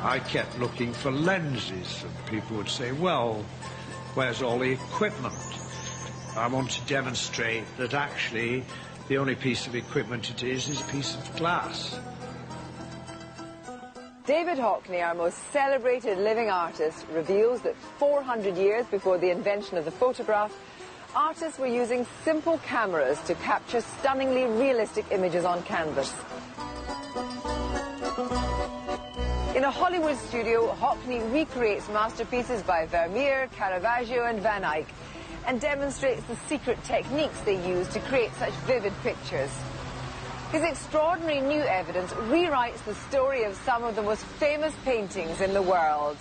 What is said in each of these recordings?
I kept looking for lenses, and people would say, well, where's all the equipment? I want to demonstrate that actually the only piece of equipment it is a piece of glass. David Hockney, our most celebrated living artist, reveals that 400 years before the invention of the photograph, artists were using simple cameras to capture stunningly realistic images on canvas. In a Hollywood studio, Hockney recreates masterpieces by Vermeer, Caravaggio and Van Eyck and demonstrates the secret techniques they use to create such vivid pictures. His extraordinary new evidence rewrites the story of some of the most famous paintings in the world.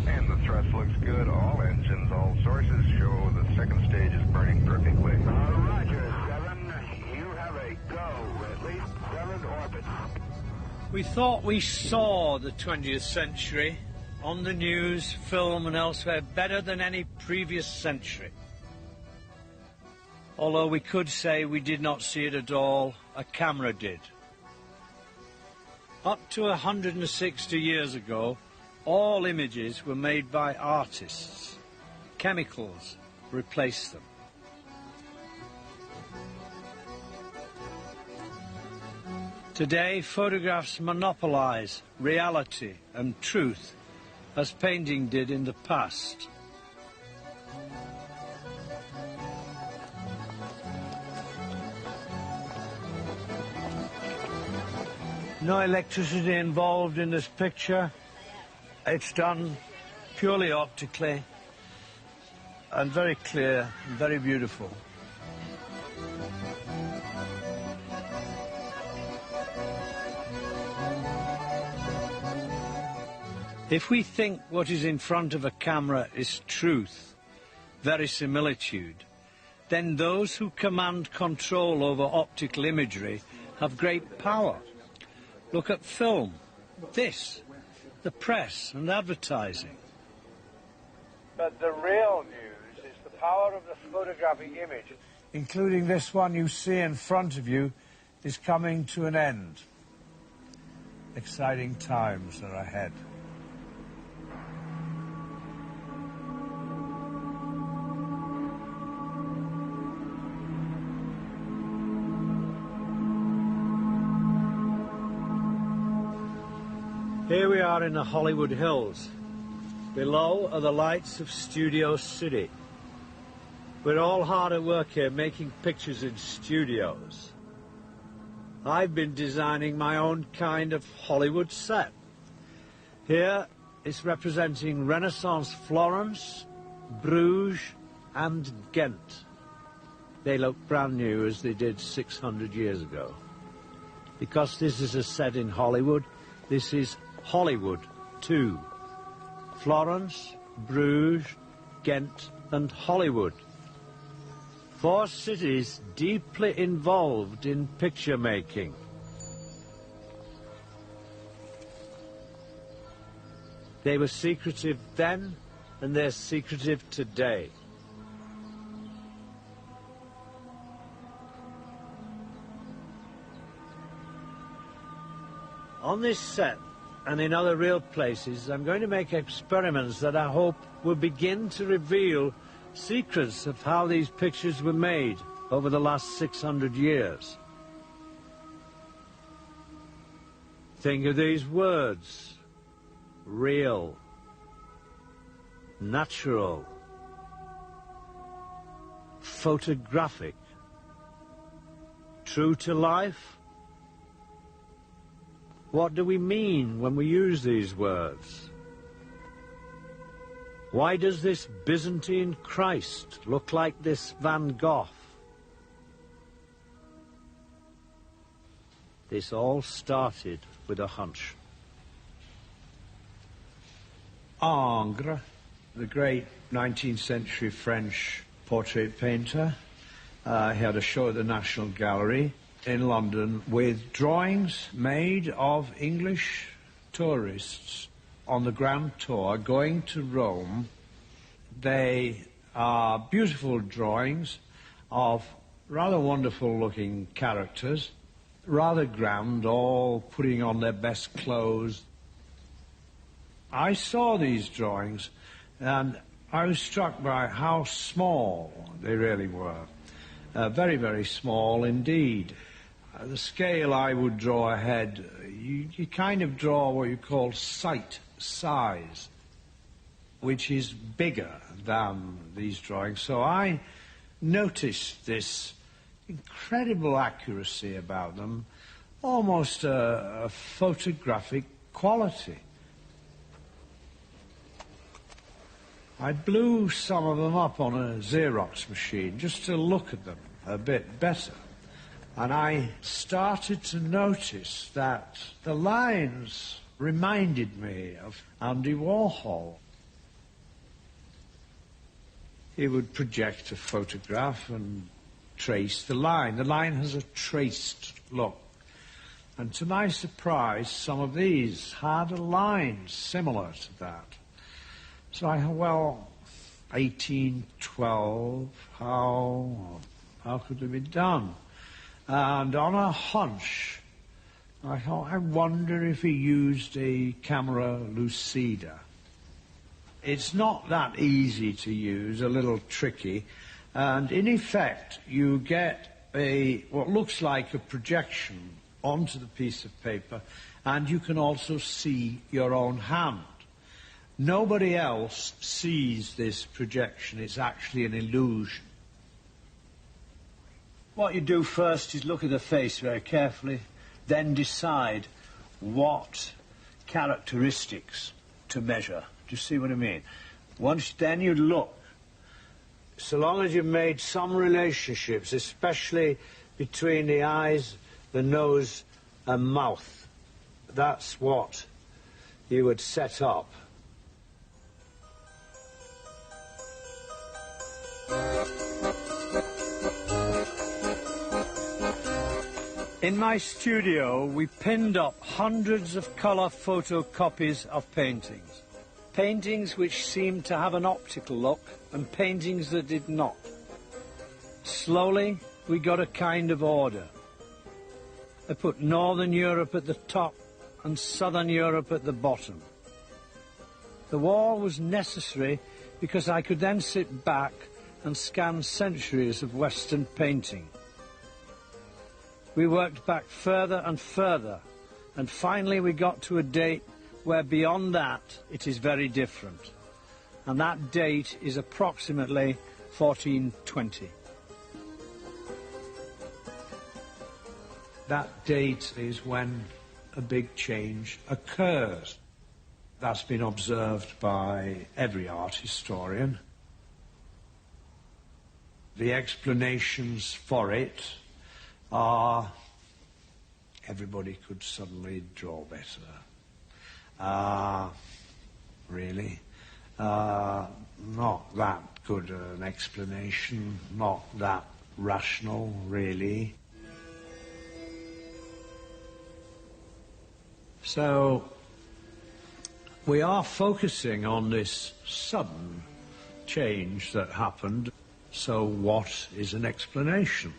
And the thrust looks good. All engines, all sources show the second stage is burning perfectly. Roger, 7. You have a go. At least 7 orbits. We thought we saw the 20th century on the news, film and elsewhere better than any previous century. Although we could say we did not see it at all, a camera did. Up to 160 years ago, all images were made by artists. Chemicals replaced them. Today, photographs monopolize reality and truth, as painting did in the past. No electricity involved in this picture. It's done purely optically and very clear and very beautiful. If we think what is in front of a camera is truth, verisimilitude, then those who command control over optical imagery have great power. Look at film, this, the press and advertising. But the real news is the power of the photographic image, including this one you see in front of you, is coming to an end. Exciting times are ahead. Here we are in the Hollywood Hills. Below are the lights of Studio City. We're all hard at work here making pictures in studios. I've been designing my own kind of Hollywood set. Here it's representing Renaissance Florence, Bruges and Ghent. They look brand new as they did 600 years ago. Because this is a set in Hollywood, this is Hollywood, too. Florence, Bruges, Ghent and Hollywood. 4 cities deeply involved in picture making. They were secretive then and they're secretive today. On this set, and in other real places, I'm going to make experiments that I hope will begin to reveal secrets of how these pictures were made over the last 600 years. Think of these words: real, natural, photographic, true to life. What do we mean when we use these words? Why does this Byzantine Christ look like this Van Gogh? This all started with a hunch. Ingres, the great 19th century French portrait painter, he had a show at the National Gallery in London with drawings made of English tourists on the Grand Tour going to Rome. They are beautiful drawings of Rather wonderful-looking characters, rather grand, all putting on their best clothes. I saw these drawings, and I was struck by how small they really were. Very, very small indeed. The scale I would draw ahead, you kind of draw what you call sight size, which is bigger than these drawings. So I noticed this incredible accuracy about them, almost a photographic quality. I blew some of them up on a Xerox machine just to look at them a bit better. And I started to notice that the lines reminded me of Andy Warhol. He would project a photograph and trace the line. The line has a traced look. And to my surprise, some of these had a line similar to that. So I thought, well, 1812, how could it be done? And on a hunch, I thought, I wonder if he used a camera lucida. It's not that easy to use, a little tricky, and in effect you get what looks like a projection onto the piece of paper, and you can also see your own hand. Nobody else sees this projection. It's actually an illusion. What you do first is look at the face very carefully, then decide what characteristics to measure. Do you see what I mean? Then you look. So long as you've made some relationships, especially between the eyes, the nose and mouth, that's what you would set up. In my studio, we pinned up hundreds of colour photocopies of paintings. Paintings which seemed to have an optical look and paintings that did not. Slowly, we got a kind of order. I put Northern Europe at the top and Southern Europe at the bottom. The wall was necessary because I could then sit back and scan centuries of Western painting. We worked back further and further, and finally we got to a date where beyond that it is very different. And that date is approximately 1420. That date is when a big change occurs. That's been observed by every art historian. The explanations for it are everybody could suddenly draw better. Really? Not that good an explanation, not that rational, really. So, we are focusing on this sudden change that happened. So what is an explanation?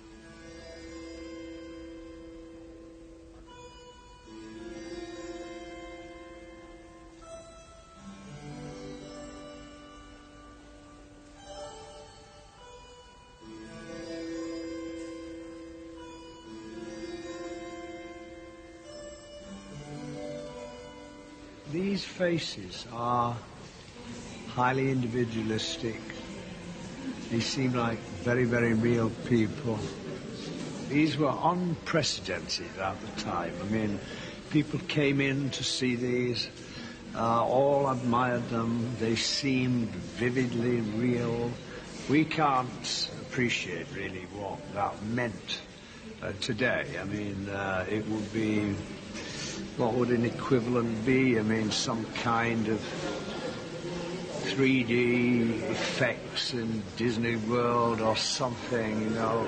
These faces are highly individualistic. They seem like very, very real people. These were unprecedented at the time. I mean, people came in to see these, all admired them. They seemed vividly real. We can't appreciate really what that meant today. I mean, it would be, what would an equivalent be? I mean, some kind of 3D effects in Disney World or something, you know.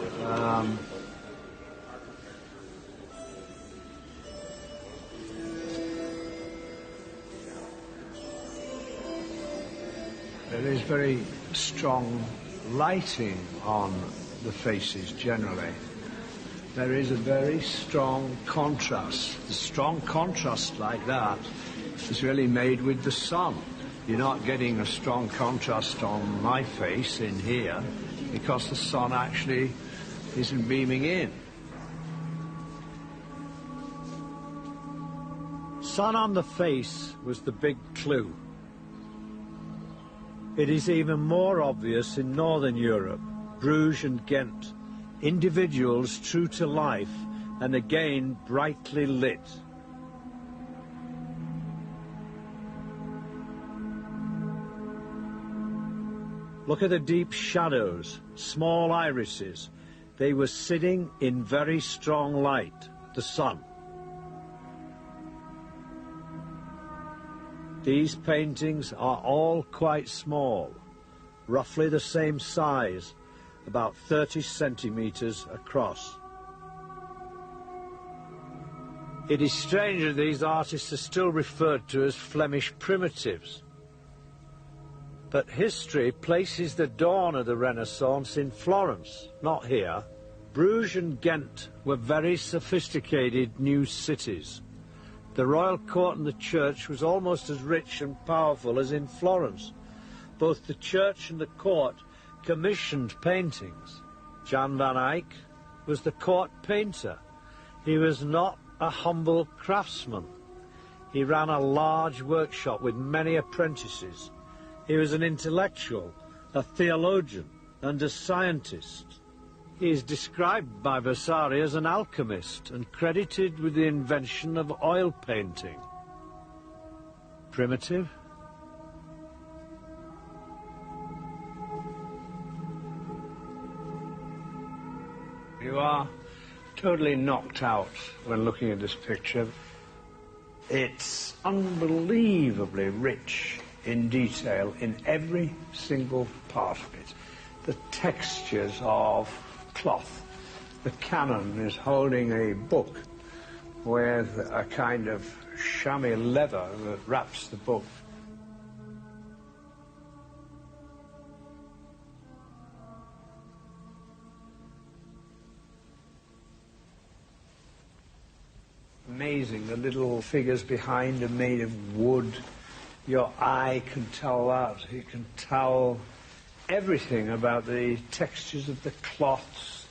There is very strong lighting on the faces generally, there is a very strong contrast. The strong contrast like that is really made with the sun. You're not getting a strong contrast on my face in here because the sun actually isn't beaming in. Sun on the face was the big clue. It is even more obvious in Northern Europe, Bruges and Ghent, individuals true to life and again brightly lit. Look at the deep shadows, small irises. They were sitting in very strong light, the sun. These paintings are all quite small, roughly the same size, about 30 centimeters across. It is strange that these artists are still referred to as Flemish primitives. But history places the dawn of the Renaissance in Florence, not here. Bruges and Ghent were very sophisticated new cities. The royal court and the church was almost as rich and powerful as in Florence. Both the church and the court commissioned paintings. Jan van Eyck was the court painter. He was not a humble craftsman. He ran a large workshop with many apprentices. He was an intellectual, a theologian, and a scientist. He is described by Vasari as an alchemist and credited with the invention of oil painting. Primitive? You are totally knocked out when looking at this picture. It's unbelievably rich in detail in every single part of it. The textures of cloth. The canon is holding a book with a kind of chamois leather that wraps the book. Amazing, the little figures behind are made of wood. Your eye can tell that. You can tell everything about the textures of the cloths,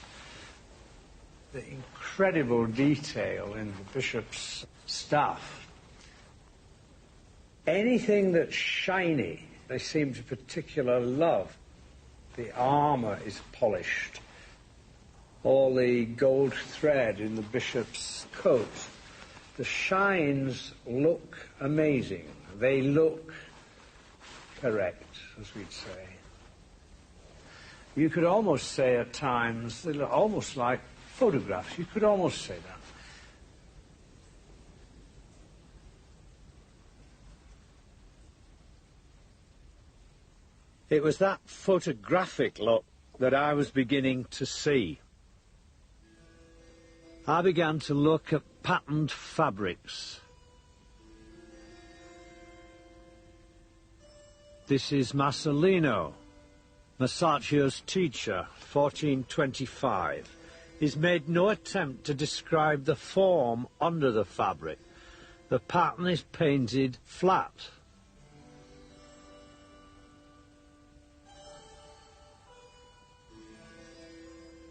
the incredible detail in the bishop's staff. Anything that's shiny, they seem to particularly love. The armor is polished. All the gold thread in the bishop's coat. The shines look amazing. They look correct, as we'd say. You could almost say at times, they look almost like photographs. You could almost say that. It was that photographic look that I was beginning to see. I began to look at patterned fabrics. This is Masolino, Masaccio's teacher, 1425. He's made no attempt to describe the form under the fabric. The pattern is painted flat.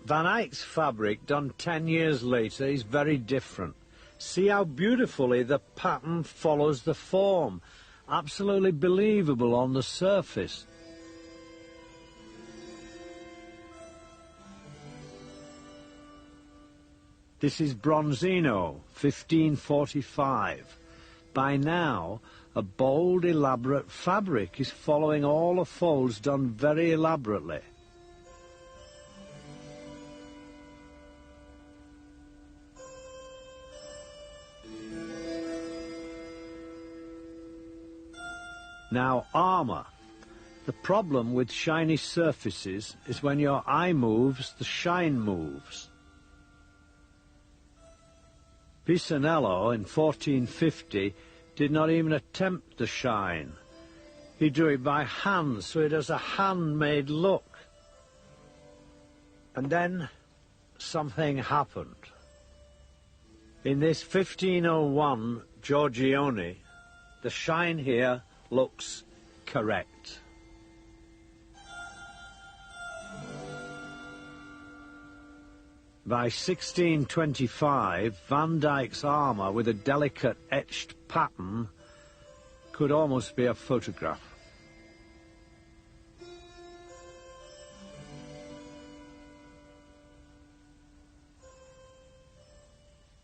Van Eyck's fabric, done 10 years later, is very different. See how beautifully the pattern follows the form. Absolutely believable on the surface. This is Bronzino, 1545. By now, a bold, elaborate fabric is following all the folds done very elaborately. Now, armour. The problem with shiny surfaces is when your eye moves, the shine moves. Pisanello, in 1450, did not even attempt the shine. He drew it by hand, so it has a handmade look. And then something happened. In this 1501 Giorgione, the shine here looks correct. By 1625, Van Dyck's armour with a delicate etched pattern could almost be a photograph.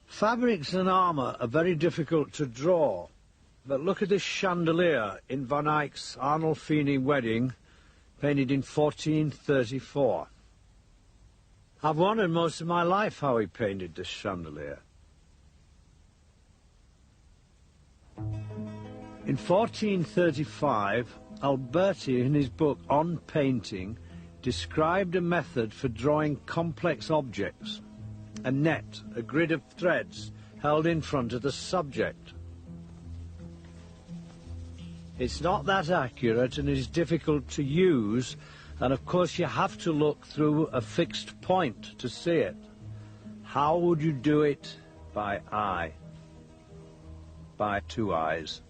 Fabrics and armour are very difficult to draw, but look at this chandelier in Van Eyck's Arnolfini wedding, painted in 1434. I've wondered most of my life how he painted this chandelier. In 1435, Alberti, in his book On Painting, described a method for drawing complex objects. A net, a grid of threads, held in front of the subject. It's not that accurate and is difficult to use, and of course you have to look through a fixed point to see it. How would you do it? By eye. By two eyes.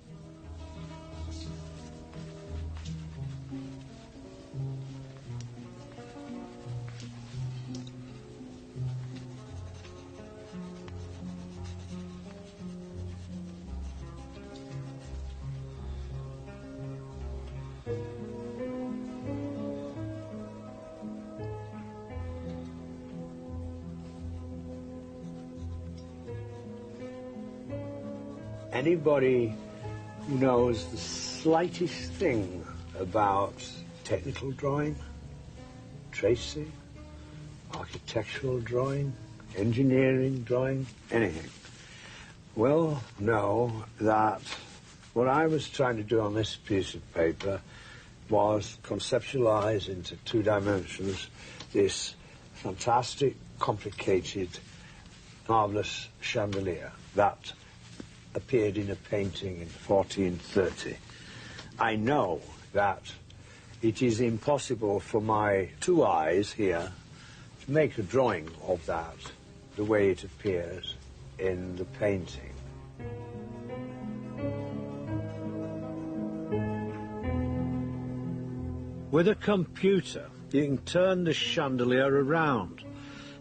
Anybody who knows the slightest thing about technical drawing, tracing, architectural drawing, engineering drawing, anything, will know that what I was trying to do on this piece of paper was conceptualize into 2 dimensions this fantastic, complicated, marvelous chandelier that appeared in a painting in 1430. I know that it is impossible for my 2 eyes here to make a drawing of that the way it appears in the painting. With a computer, you can turn the chandelier around.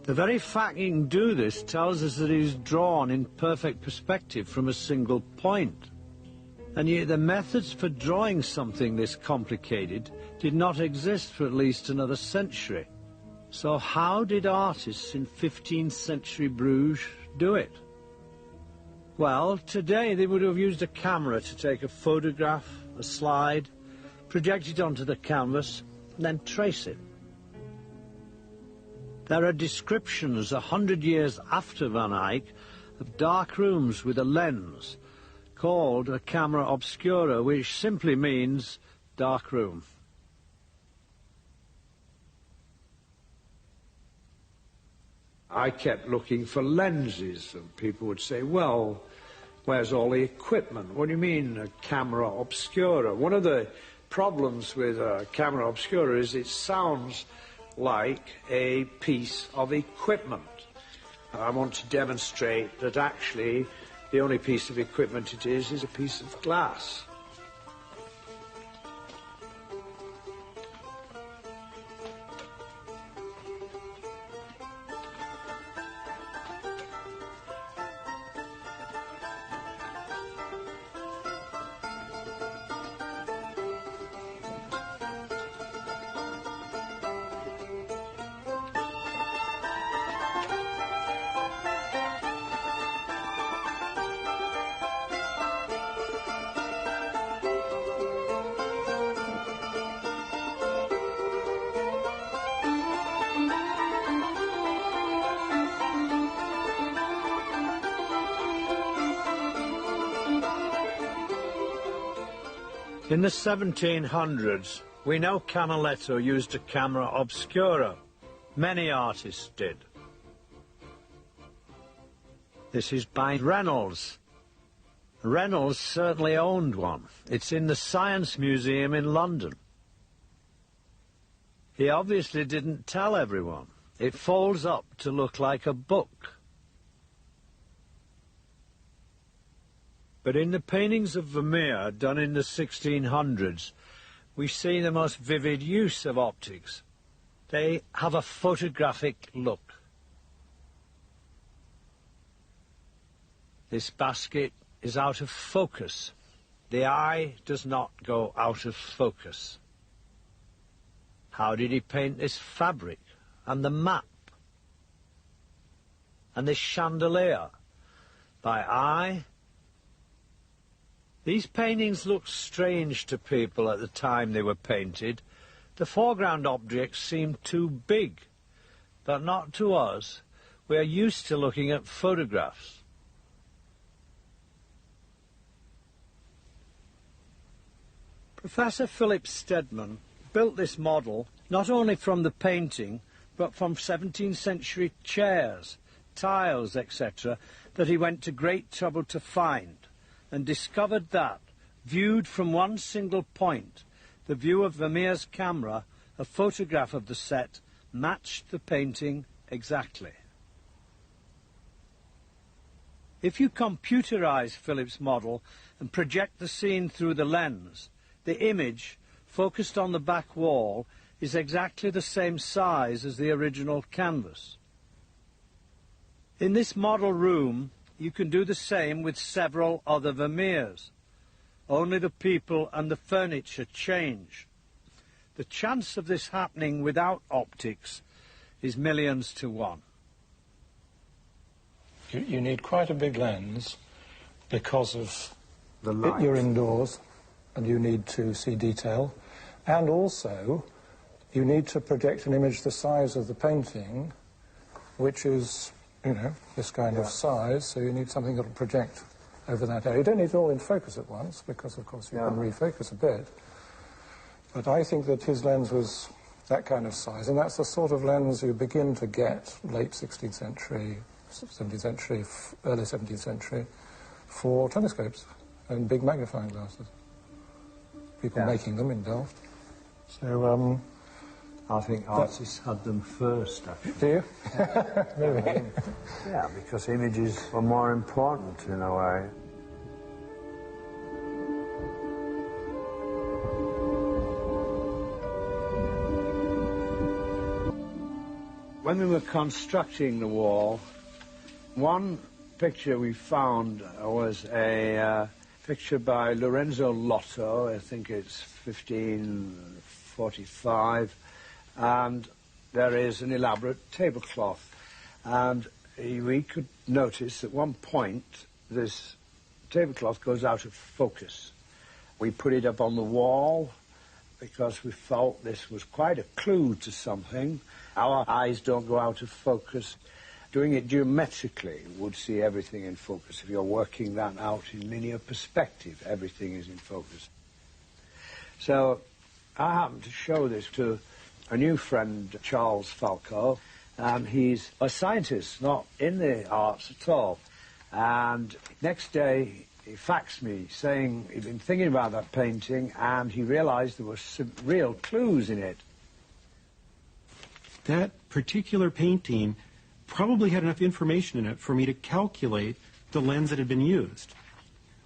The very fact you can do this tells us that it is drawn in perfect perspective from a single point. And yet the methods for drawing something this complicated did not exist for at least another century. So how did artists in 15th century Bruges do it? Well, today they would have used a camera to take a photograph, a slide, project it onto the canvas, and then trace it. There are descriptions 100 years after Van Eyck of dark rooms with a lens called a camera obscura, which simply means dark room. I kept looking for lenses, and people would say, well, where's all the equipment? What do you mean, a camera obscura? One of the problems with a camera obscura is it sounds like a piece of equipment. I want to demonstrate that actually the only piece of equipment it is a piece of glass. In the 1700s, we know Canaletto used a camera obscura. Many artists did. This is by Reynolds. Reynolds certainly owned one. It's in the Science Museum in London. He obviously didn't tell everyone. it folds up to look like a book. But in the paintings of Vermeer done in the 1600s, we see the most vivid use of optics. They have a photographic look. This basket is out of focus. The eye does not go out of focus. How did he paint this fabric and the map and this chandelier? By eye? These paintings looked strange to people at the time they were painted. The foreground objects seemed too big, but not to us. We are used to looking at photographs. Professor Philip Stedman built this model not only from the painting, but from 17th century chairs, tiles, etc., that he went to great trouble to find, and discovered that, viewed from one single point, the view of Vermeer's camera, a photograph of the set, matched the painting exactly. If you computerize Philip's model and project the scene through the lens, the image, focused on the back wall, is exactly the same size as the original canvas. In this model room, you can do the same with several other Vermeers. Only the people and the furniture change. The chance of this happening without optics is millions to one. You need quite a big lens because of The light. you're indoors and you need to see detail, and also you need to project an image the size of the painting, which is, you know, this kind of size, so you need something that will project over that area. You don't need it all in focus at once, because of course you can refocus a bit. But I think that his lens was that kind of size, and that's the sort of lens you begin to get late 16th century, 17th century, early 17th century for telescopes and big magnifying glasses. People making them in Delft. So I think artists had them first, actually. do you? Really? Yeah, because images were more important in a way. When we were constructing the wall, one picture we found was a picture by Lorenzo Lotto. I think it's 1545, and there is an elaborate tablecloth, and we could notice at one point this tablecloth goes out of focus. We put it up on the wall because we felt this was quite a clue to something. Our eyes don't go out of focus. Doing it geometrically would see everything in focus. If you're working that out in linear perspective, everything is in focus. So I happened to show this to a new friend, Charles Falco, and he's a scientist, not in the arts at all. And next day he faxed me saying he'd been thinking about that painting and he realized there were some real clues in it. That particular painting probably had enough information in it for me to calculate the lens that had been used.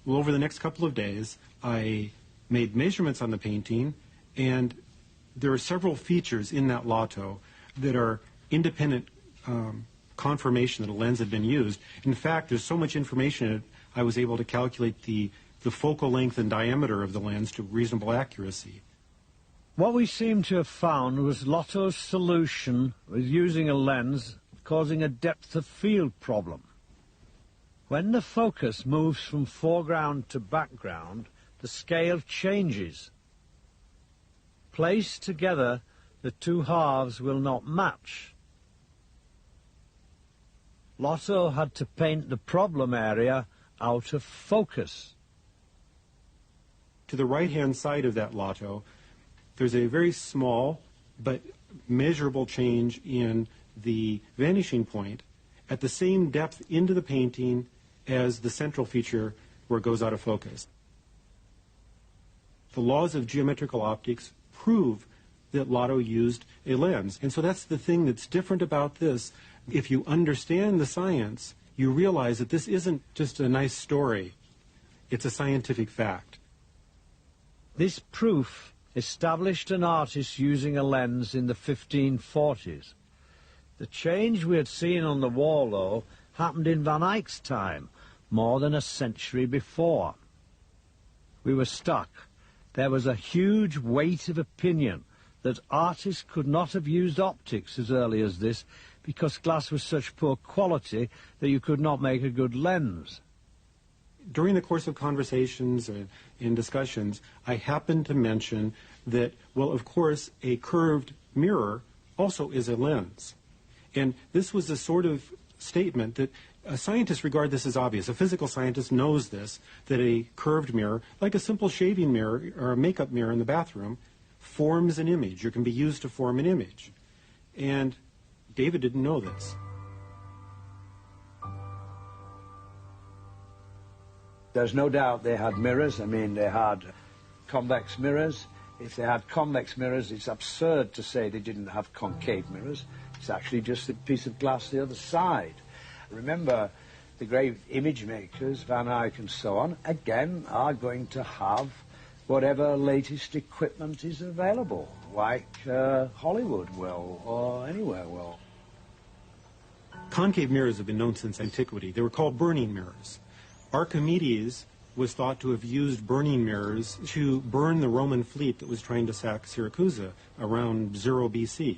Well, over the next couple of days, I made measurements on the painting, and there are several features in that lotto that are independent confirmation that a lens had been used. In fact, there's so much information in it, I was able to calculate the focal length and diameter of the lens to reasonable accuracy. What we seem to have found was Lotto's solution with using a lens causing a depth of field problem. When the focus moves from foreground to background, the scale changes. Placed together, the two halves will not match. Lotto had to paint the problem area out of focus. To the right-hand side of that lotto, there's a very small but measurable change in the vanishing point at the same depth into the painting as the central feature where it goes out of focus. The laws of geometrical optics prove that Lotto used a lens. And so that's the thing that's different about this. If you understand the science, you realize that this isn't just a nice story. It's a scientific fact. This proof established an artist using a lens in the 1540s. The change we had seen on the wall, though, happened in Van Eyck's time, more than a century before. We were stuck. There was a huge weight of opinion that artists could not have used optics as early as this because glass was such poor quality that you could not make a good lens. During the course of conversations and discussions, I happened to mention that, well, of course, a curved mirror also is a lens. And this was a sort of statement that scientists regard this as obvious. A physical scientist knows this, that a curved mirror, like a simple shaving mirror or a makeup mirror in the bathroom, forms an image or can be used to form an image. And David didn't know this. There's no doubt they had mirrors. I mean, they had convex mirrors. If they had convex mirrors, it's absurd to say they didn't have concave mirrors. It's actually just a piece of glass the other side. Remember, the great image makers, Van Eyck and so on, again, are going to have whatever latest equipment is available, like Hollywood will, or anywhere will. Concave mirrors have been known since antiquity. They were called burning mirrors. Archimedes was thought to have used burning mirrors to burn the Roman fleet that was trying to sack Syracuse around 0 BC.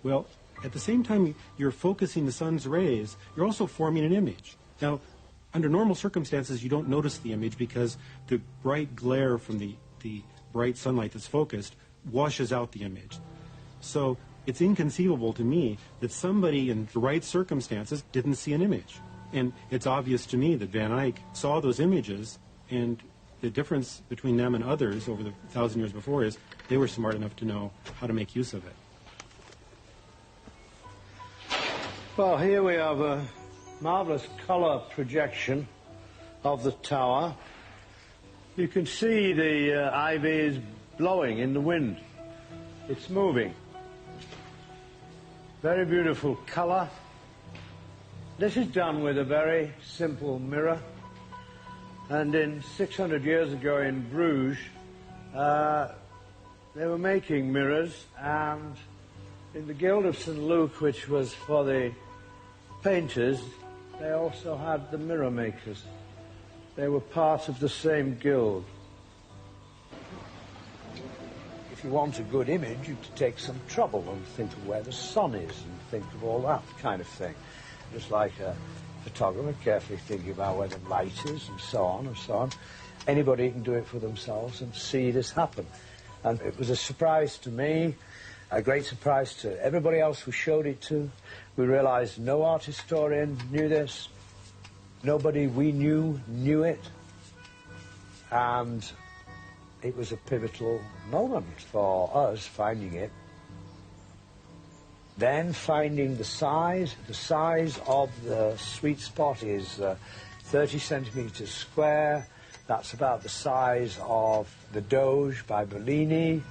Well, at the same time you're focusing the sun's rays, you're also forming an image. Now, under normal circumstances, you don't notice the image because the bright glare from the bright sunlight that's focused washes out the image. So it's inconceivable to me that somebody in the right circumstances didn't see an image. And it's obvious to me that Van Eyck saw those images, and the difference between them and others over the 1,000 years before is they were smart enough to know how to make use of it. Well, here we have a marvelous color projection of the tower. You can see the ivy is blowing in the wind. It's moving. Very beautiful color. This is done with a very simple mirror. And in 600 years ago in Bruges, they were making mirrors, and in the Guild of St. Luke, which was for the painters, they also had the mirror makers. They were part of the same guild. If you want a good image, you have to take some trouble and think of where the sun is and think of all that kind of thing. Just like a photographer carefully thinking about where the light is and so on and so on. Anybody can do it for themselves and see this happen. And it was a surprise to me, a great surprise to everybody else we showed it to. We realized no art historian knew this. Nobody we knew it. And it was a pivotal moment for us finding it. Then finding the size of the sweet spot is 30 centimeters square. That's about the size of the Doge by Bellini.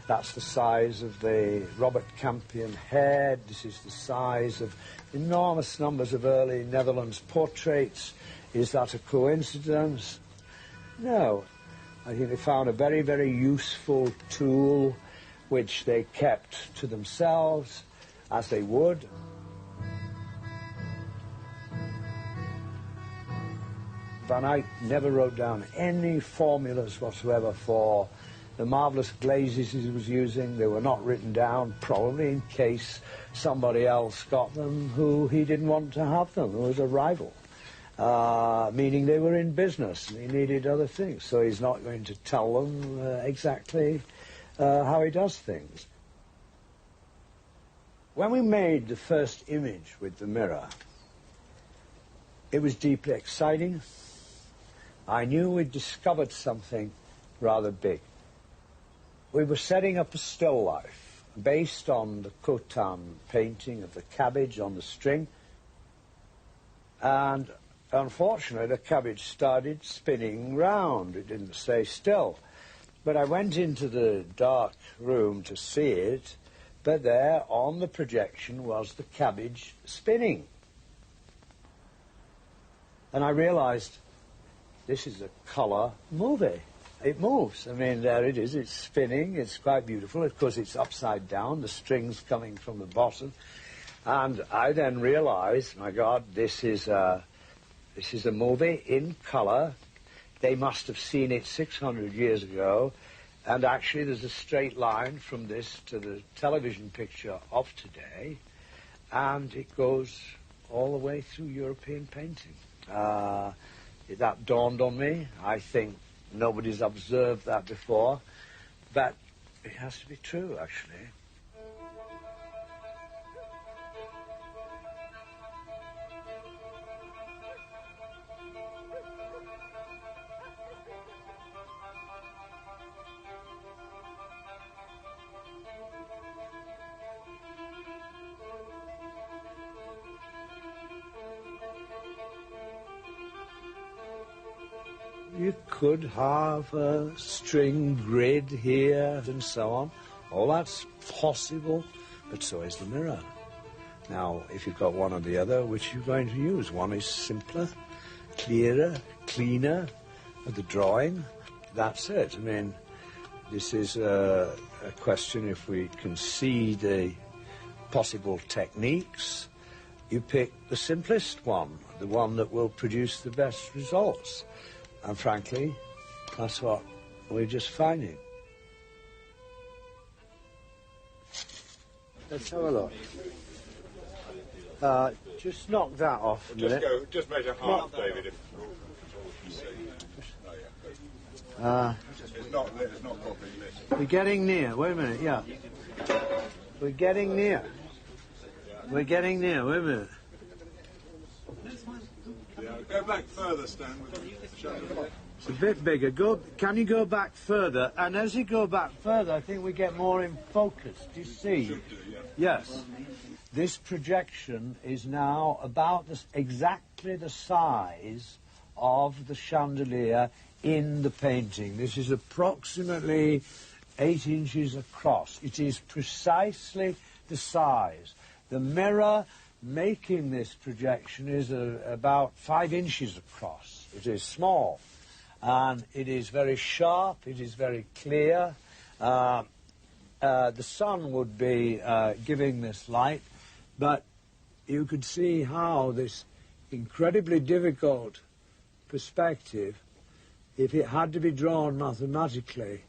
That's the size of the Robert Campion head. This is the size of enormous numbers of early Netherlands portraits. Is that a coincidence? No. I think they found a very, very useful tool which they kept to themselves, as they would. Van Eyck never wrote down any formulas whatsoever for the marvelous glazes he was using. They were not written down, probably in case somebody else got them who he didn't want to have them. There was a rival, meaning they were in business and he needed other things. So he's not going to tell them exactly how he does things. When we made the first image with the mirror, it was deeply exciting. I knew we'd discovered something rather big. We were setting up a still life based on the Cotin painting of the cabbage on the string. And unfortunately, the cabbage started spinning round. It didn't stay still. But I went into the dark room to see it, but there on the projection was the cabbage spinning. And I realized this is a colour movie. It moves. I mean, there it is. It's spinning. It's quite beautiful. Of course, it's upside down. The string's coming from the bottom. And I then realized, my God, this is a movie in colour. They must have seen it 600 years ago. And actually, there's a straight line from this to the television picture of today. And it goes all the way through European painting. That dawned on me. I think nobody's observed that before, but it has to be true, actually. You could have a string grid here and so on. All that's possible, but so is the mirror. Now, if you've got one or the other, which are you going to use? One is simpler, clearer, cleaner, the drawing. That's it. I mean, this is a question, if we can see the possible techniques, you pick the simplest one, the one that will produce the best results. And frankly, that's what we're just finding. Let's have a look. Just knock that off a minute. Just measure half, David. It's not properly lit. We're getting near. Wait a minute, yeah. We're getting near. We're getting near. Wait a minute. Go back further, Stan. It's a bit bigger. Can you go back further? And as you go back further, I think we get more in focus. Do you see? Should do, yeah. Yes. This projection is now about exactly the size of the chandelier in the painting. This is approximately 8 inches across. It is precisely the size. The mirror making this projection is about 5 inches across. It is small, and it is very sharp, it is very clear. The sun would be giving this light, but you could see how this incredibly difficult perspective, if it had to be drawn mathematically,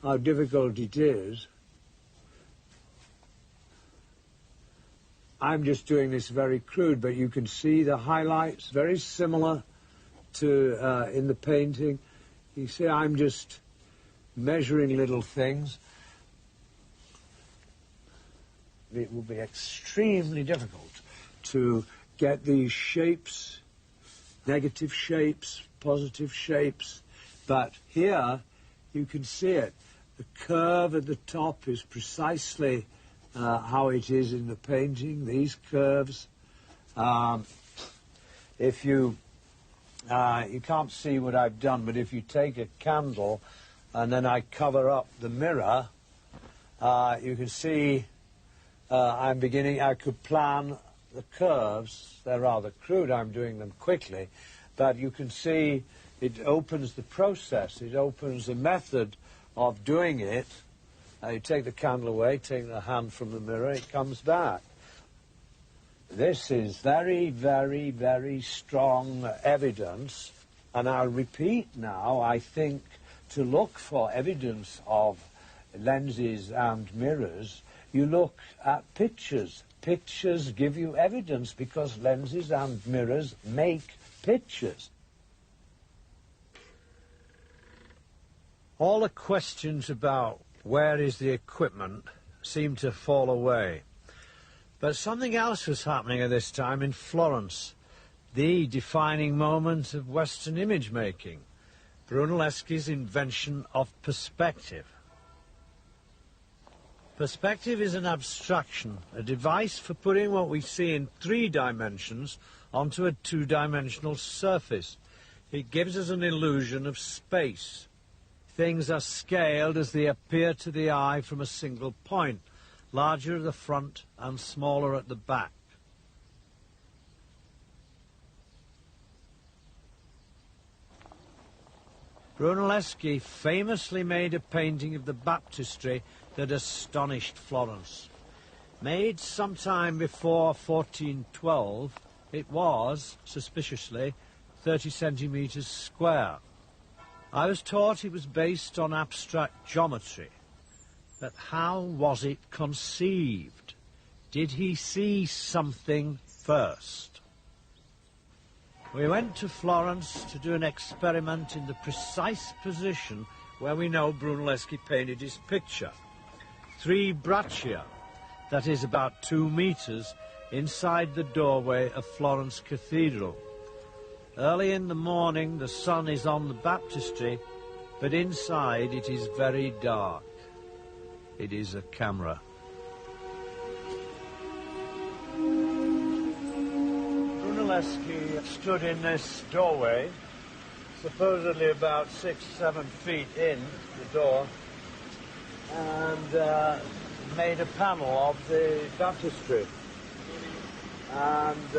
how difficult it is. I'm just doing this very crude, but you can see the highlights, very similar to in the painting. You see, I'm just measuring little things. It will be extremely difficult to get these shapes, negative shapes, positive shapes, but here you can see it. The curve at the top is precisely how it is in the painting, these curves. If you can't see what I've done, but if you take a candle and then I cover up the mirror, you can see I could plan the curves. They're rather crude, I'm doing them quickly, but you can see it opens the process, it opens the method of doing it. You take the candle away, take the hand from the mirror, it comes back. This is very, very, very strong evidence, and I'll repeat now, I think, to look for evidence of lenses and mirrors, you look at pictures. Pictures give you evidence because lenses and mirrors make pictures. All the questions about where is the equipment seem to fall away. But something else was happening at this time in Florence, the defining moment of Western image making, Brunelleschi's invention of perspective. Perspective is an abstraction, a device for putting what we see in 3 dimensions onto a 2-dimensional surface. It gives us an illusion of space. Things are scaled as they appear to the eye from a single point, larger at the front and smaller at the back. Brunelleschi famously made a painting of the baptistry that astonished Florence. Made sometime before 1412, it was, suspiciously, 30 centimetres square. I was taught it was based on abstract geometry. But how was it conceived? Did he see something first? We went to Florence to do an experiment in the precise position where we know Brunelleschi painted his picture. 3 braccia, that is about 2 meters, inside the doorway of Florence Cathedral. Early in the morning the sun is on the baptistry, but inside it is very dark. It is a camera. Brunelleschi stood in this doorway, supposedly about 6-7 feet in the door, and made a panel of the baptistry. And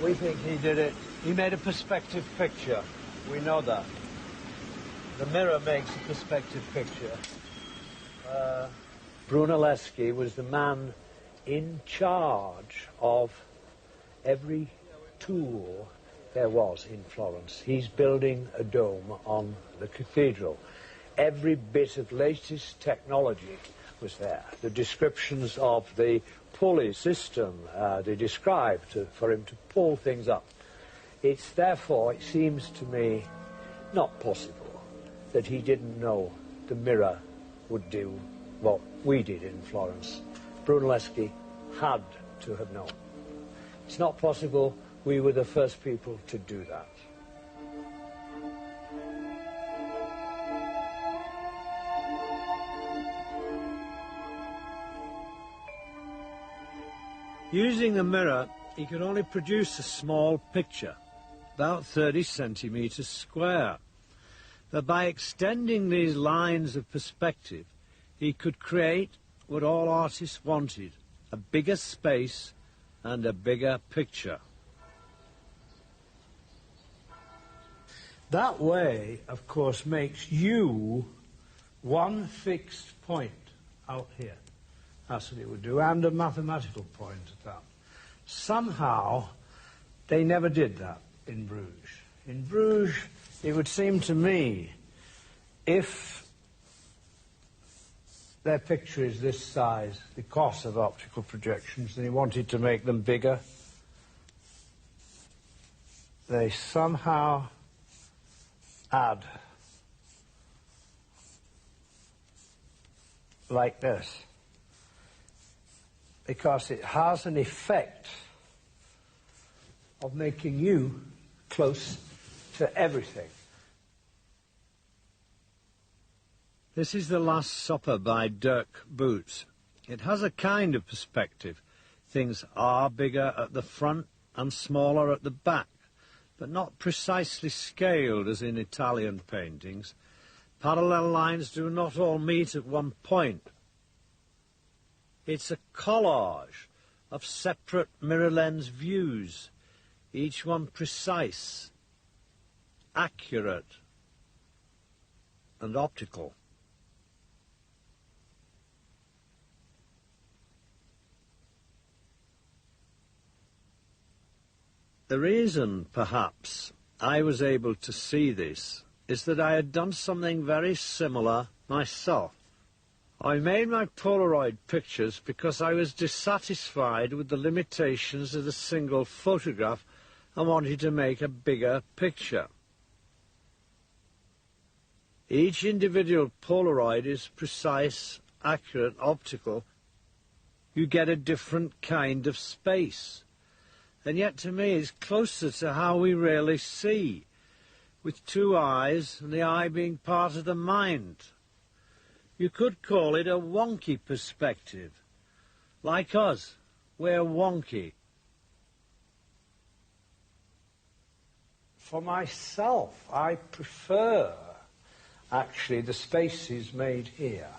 we think he did it. He made a perspective picture. We know that. The mirror makes a perspective picture. Brunelleschi was the man in charge of every tool there was in Florence. He's building a dome on the cathedral. Every bit of latest technology was there. The descriptions of the pulley system they described for him to pull things up. It's therefore, it seems to me, not possible that he didn't know the mirror would do what we did in Florence. Brunelleschi had to have known. It's not possible we were the first people to do that. Using the mirror, he could only produce a small picture, about 30 centimeters square. But by extending these lines of perspective, he could create what all artists wanted, a bigger space and a bigger picture. That way, of course, makes you one fixed point out here. That's what it would do, and a mathematical point at that. Somehow, they never did that in Bruges. In Bruges, it would seem to me, if their picture is this size because of optical projections, and he wanted to make them bigger, they somehow add like this, because it has an effect of making you close to everything. This is The Last Supper by Dirk Boots. It has a kind of perspective. Things are bigger at the front and smaller at the back, but not precisely scaled as in Italian paintings. Parallel lines do not all meet at one point. It's a collage of separate mirror lens views, each one precise, accurate, and optical. The reason, perhaps, I was able to see this is that I had done something very similar myself. I made my Polaroid pictures because I was dissatisfied with the limitations of a single photograph and wanted to make a bigger picture. Each individual Polaroid is precise, accurate, optical. You get a different kind of space. And yet to me it's closer to how we really see, with two eyes and the eye being part of the mind. You could call it a wonky perspective. Like us, we're wonky. For myself, I prefer actually the spaces made here,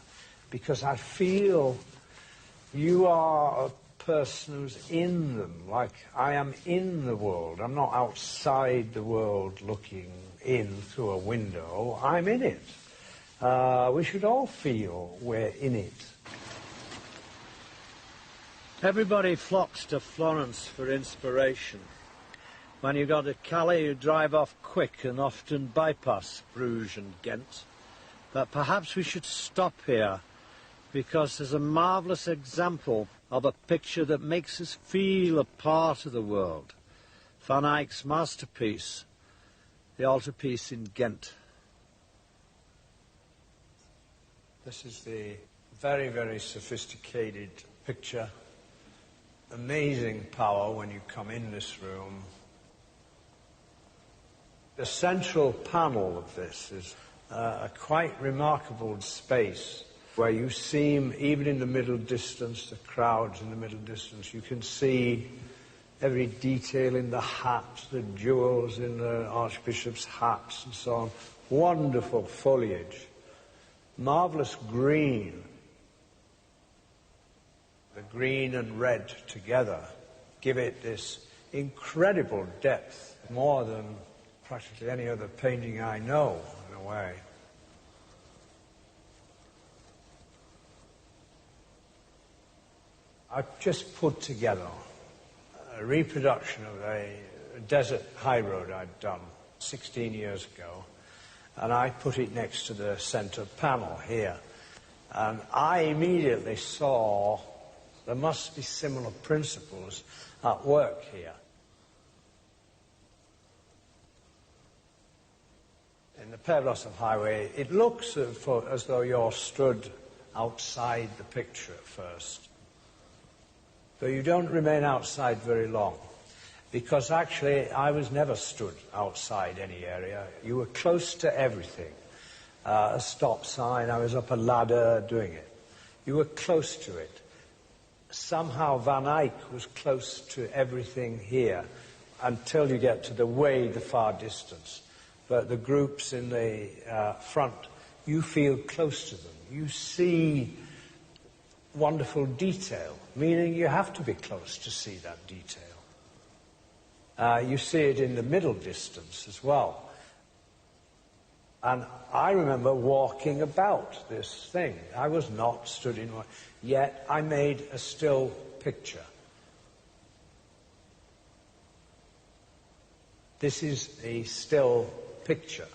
because I feel you are a person who's in them, like I am in the world. I'm not outside the world looking in through a window. I'm in it. We should all feel we're in it. Everybody flocks to Florence for inspiration. When you go to Calais, you drive off quick and often bypass Bruges and Ghent. But perhaps we should stop here, because there's a marvellous example of a picture that makes us feel a part of the world. Van Eyck's masterpiece, the altarpiece in Ghent. This is the very, very sophisticated picture. Amazing power when you come in this room. The central panel of this is a quite remarkable space where you seem, even in the middle distance, the crowds in the middle distance, you can see every detail in the hat, the jewels in the archbishop's hats and so on. Wonderful foliage. Marvellous green. The green and red together give it this incredible depth, more than practically any other painting I know, in a way. I've just put together a reproduction of a desert high road I'd done 16 years ago, and I put it next to the center panel here. And I immediately saw there must be similar principles at work here. In the Perdido highway, it looks as though you're stood outside the picture at first. But you don't remain outside very long, because actually I was never stood outside any area. You were close to everything. A stop sign, I was up a ladder doing it. You were close to it. Somehow Van Eyck was close to everything here until you get to the far distance. But the groups in the front, you feel close to them. You see wonderful detail, meaning you have to be close to see that detail. You see it in the middle distance as well. And I remember walking about this thing. I was not stood in one, yet I made a still picture. This is a still picture,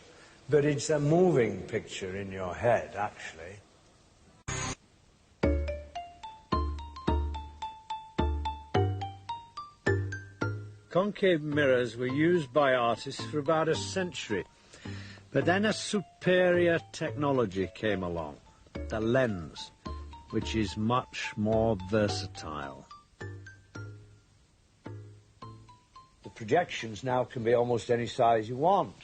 but it's a moving picture in your head, actually. Concave mirrors were used by artists for about a century. But then a superior technology came along, the lens, which is much more versatile. The projections now can be almost any size you want.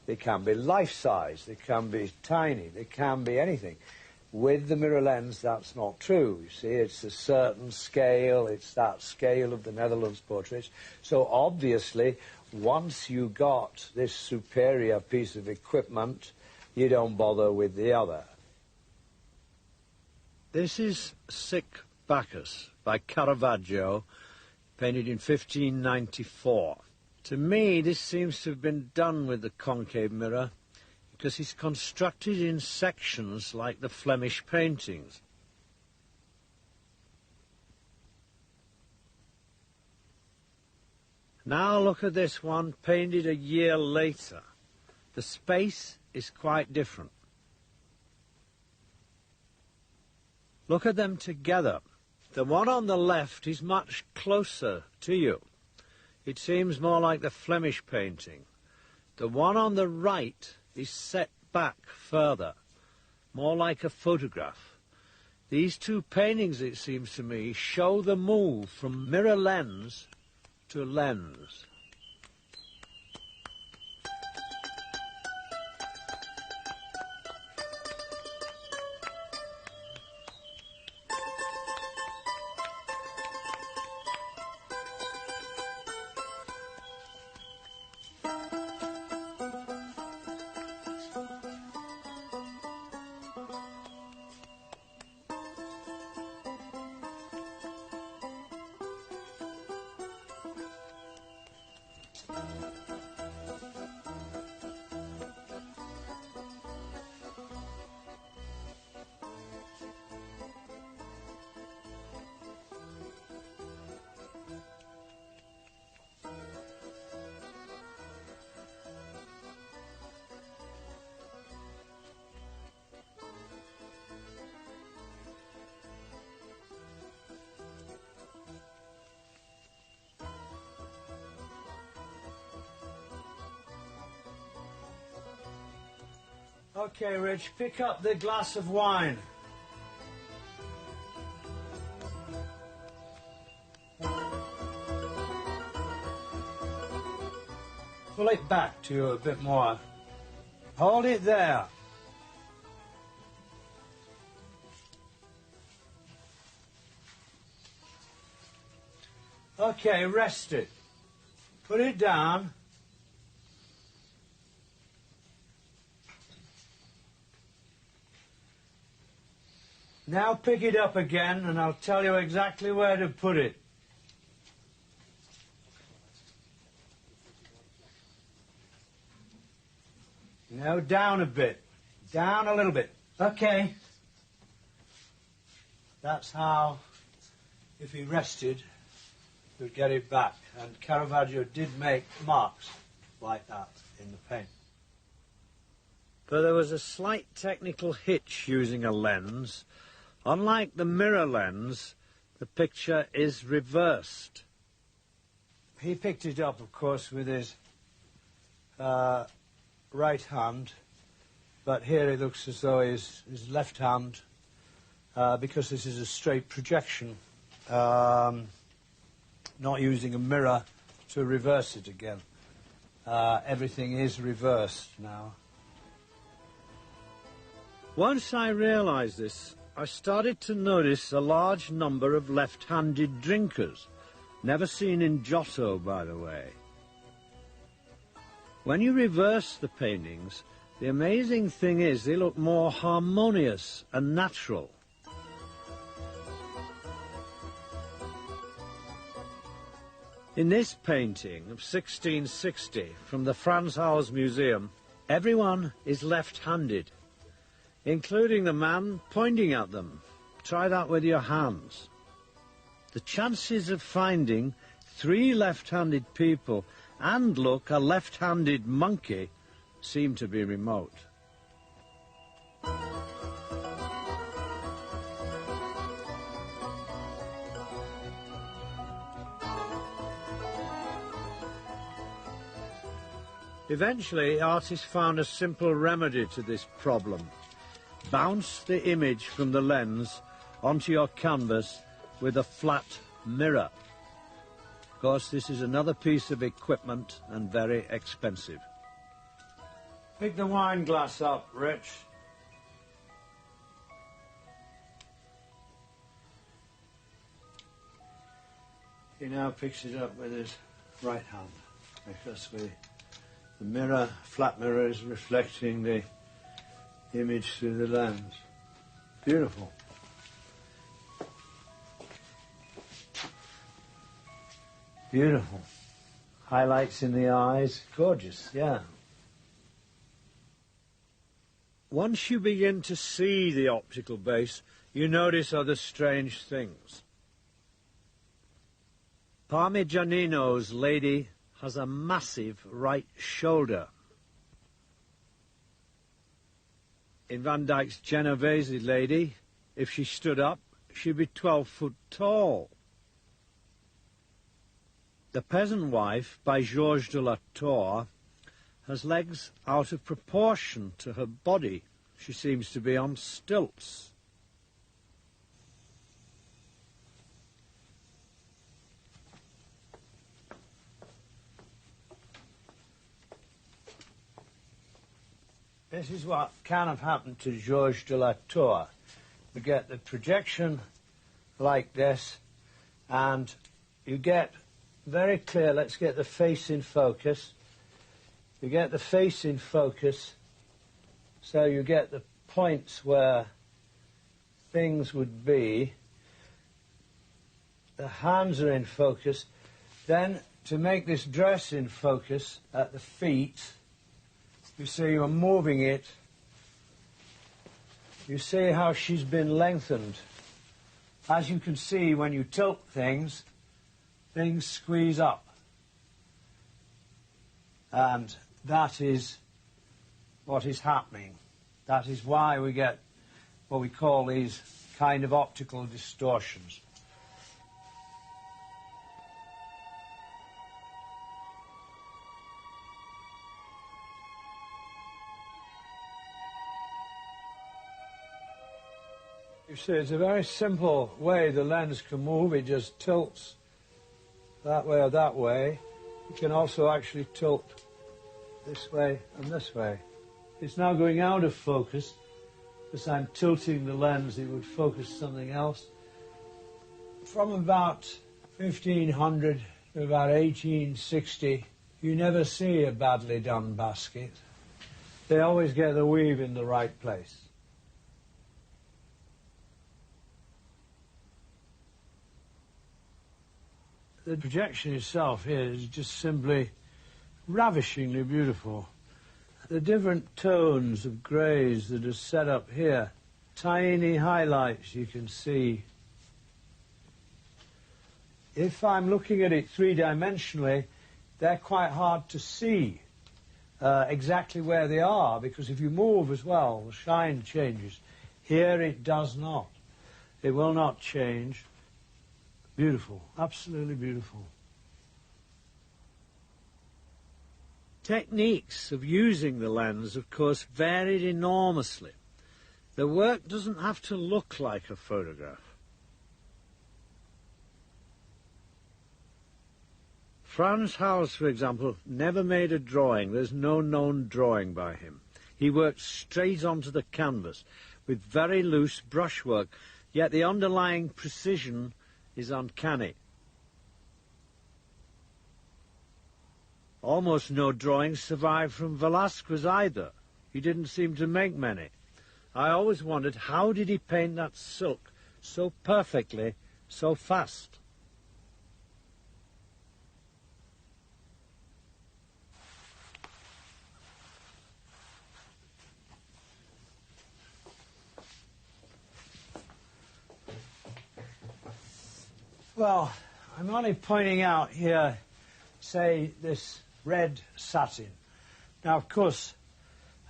They can be life-size, they can be tiny, they can be anything. With the mirror lens, that's not true. You see, it's a certain scale, it's that scale of the Netherlands portraits. So obviously, once you got this superior piece of equipment, you don't bother with the other. This is Sic Bacchus by Caravaggio, painted in 1594. To me, this seems to have been done with the concave mirror, because it's constructed in sections like the Flemish paintings. Now look at this one, painted a year later. The space is quite different. Look at them together. The one on the left is much closer to you. It seems more like the Flemish painting. The one on the right is set back further, more like a photograph. These two paintings, it seems to me, show the move from mirror lens to lens. Okay, Rich, pick up the glass of wine. Pull it back to you a bit more. Hold it there. Okay, rest it. Put it down. Now pick it up again and I'll tell you exactly where to put it. Now down a bit. Down a little bit. Okay. That's how, if he rested, he would get it back. And Caravaggio did make marks like that in the paint. But there was a slight technical hitch using a lens. Unlike the mirror lens, the picture is reversed. He picked it up, of course, with his right hand, but here it looks as though his left hand, because this is a straight projection, not using a mirror to reverse it again. Everything is reversed now. Once I realized this, I started to notice a large number of left-handed drinkers, never seen in Giotto, by the way. When you reverse the paintings, the amazing thing is they look more harmonious and natural. In this painting of 1660 from the Franz Hals Museum, everyone is left-handed, including the man pointing at them. Try that with your hands. The chances of finding 3 left-handed people and, look, a left-handed monkey seem to be remote. Eventually, artists found a simple remedy to this problem. Bounce the image from the lens onto your canvas with a flat mirror. Of course, this is another piece of equipment and very expensive. Pick the wine glass up, Rich. He now picks it up with his right hand because the mirror, flat mirror, is reflecting the image through the lens. Beautiful. Beautiful. Highlights in the eyes. Gorgeous, yeah. Once you begin to see the optical base, you notice other strange things. Parmigianino's lady has a massive right shoulder. In Van Dyck's Genovese lady, if she stood up, she'd be 12 foot tall. The Peasant Wife, by Georges de la Tour, has legs out of proportion to her body. She seems to be on stilts. This is what kind of happened to Georges de la Tour. You get the projection like this, and you get very clear, let's get the face in focus. You get the face in focus, so you get the points where things would be. The hands are in focus. Then to make this dress in focus at the feet, you see you're moving it. You see how she's been lengthened. As you can see, when you tilt things, things squeeze up. And that is what is happening. That is why we get what we call these kind of optical distortions. You see, it's a very simple way the lens can move. It just tilts that way or that way. It can also actually tilt this way and this way. It's now going out of focus. As I'm tilting the lens, it would focus something else. From about 1500 to about 1860, you never see a badly done basket. They always get the weave in the right place. The projection itself here is just simply ravishingly beautiful. The different tones of greys that are set up here, tiny highlights you can see. If I'm looking at it three-dimensionally, they're quite hard to see exactly where they are, because if you move as well, the shine changes. Here it does not. It will not change. Beautiful, absolutely beautiful. Techniques of using the lens, of course, varied enormously. The work doesn't have to look like a photograph. Frans Hals, for example, never made a drawing. There's no known drawing by him. He worked straight onto the canvas with very loose brushwork, yet the underlying precision is uncanny. Almost no drawings survive from Velázquez either. He didn't seem to make many. I always wondered, how did he paint that silk so perfectly, so fast? Well, I'm only pointing out here, say, this red satin. Now, of course,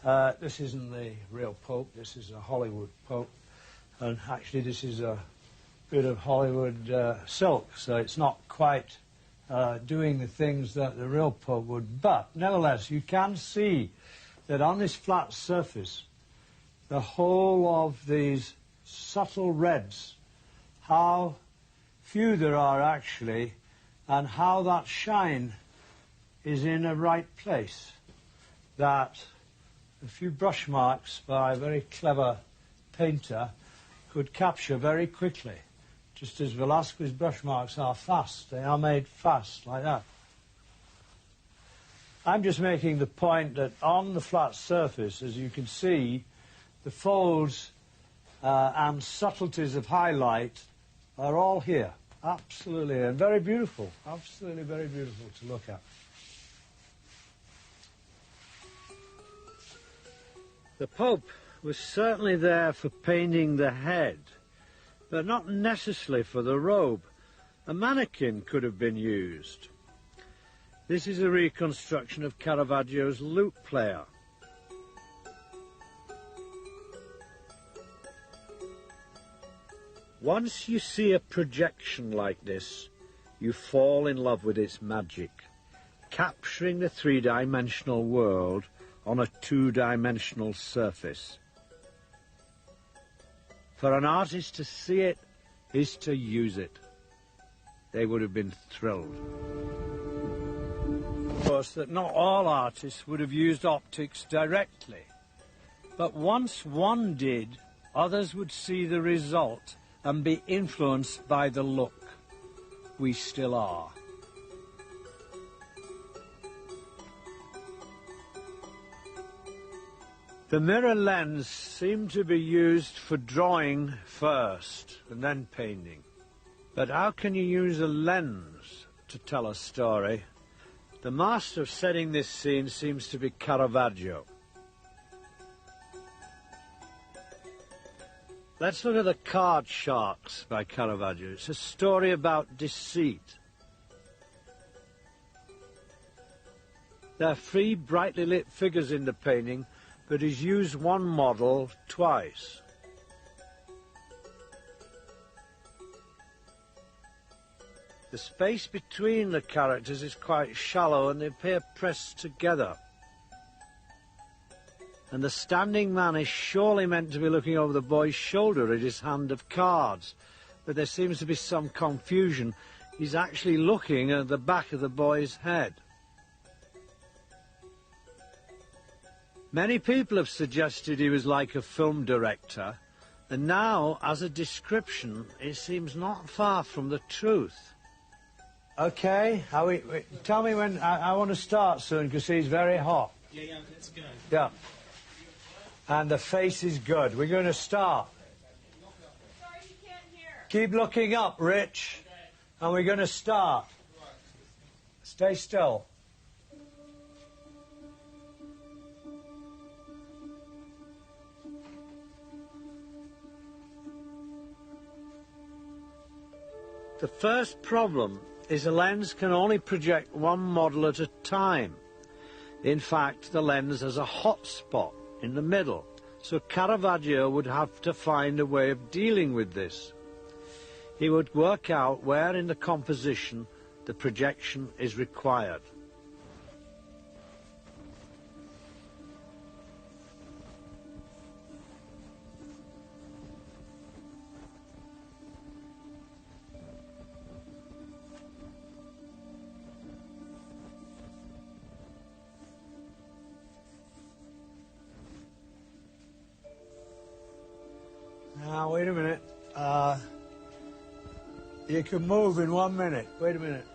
this isn't the real Pope. This is a Hollywood Pope. And actually, this is a bit of Hollywood silk, so it's not quite doing the things that the real Pope would. But, nevertheless, you can see that on this flat surface, the whole of these subtle reds, how few there are actually, and how that shine is in a right place, that a few brush marks by a very clever painter could capture very quickly, just as Velázquez's brush marks are fast. They are made fast, like that. I'm just making the point that on the flat surface, as you can see, the folds and subtleties of highlight are all here. Absolutely, and very beautiful. Absolutely very beautiful to look at. The Pope was certainly there for painting the head, but not necessarily for the robe. A mannequin could have been used. This is a reconstruction of Caravaggio's lute player. Once you see a projection like this, you fall in love with its magic, capturing the three-dimensional world on a two-dimensional surface. For an artist to see it is to use it. They would have been thrilled. Of course, that not all artists would have used optics directly, but once one did, others would see the result and be influenced by the look. We still are. The mirror lens seemed to be used for drawing first and then painting. But how can you use a lens to tell a story. The master of setting this scene seems to be Caravaggio. Let's look at the Card Sharks by Caravaggio. It's a story about deceit. There are 3 brightly lit figures in the painting, but he's used one model twice. The space between the characters is quite shallow and they appear pressed together. And the standing man is surely meant to be looking over the boy's shoulder at his hand of cards, but there seems to be some confusion. He's actually looking at the back of the boy's head. Many people have suggested he was like a film director, and now, as a description, it seems not far from the truth. Okay, tell me when, I want to start soon because he's very hot. Yeah, let's go. Yeah. And the face is good. We're going to start. Sorry, you can't hear. Keep looking up, Rich. And we're going to start. Stay still. The first problem is a lens can only project one model at a time. In fact, the lens has a hot spot in the middle, so Caravaggio would have to find a way of dealing with this. He would work out where in the composition the projection is required. Now, wait a minute. You can move in 1 minute. Wait a minute.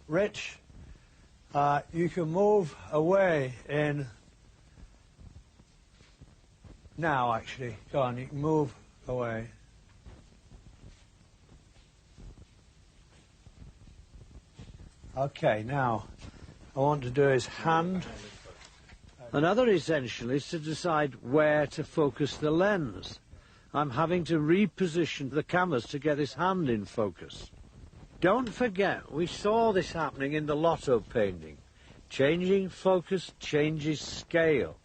Rich, you can move away in... Now, actually. Go on, you can move away. Okay, now, I want to do his hand. Another essential is to decide where to focus the lens. I'm having to reposition the canvas to get his hand in focus. Don't forget, we saw this happening in the Lotto painting. Changing focus changes scale.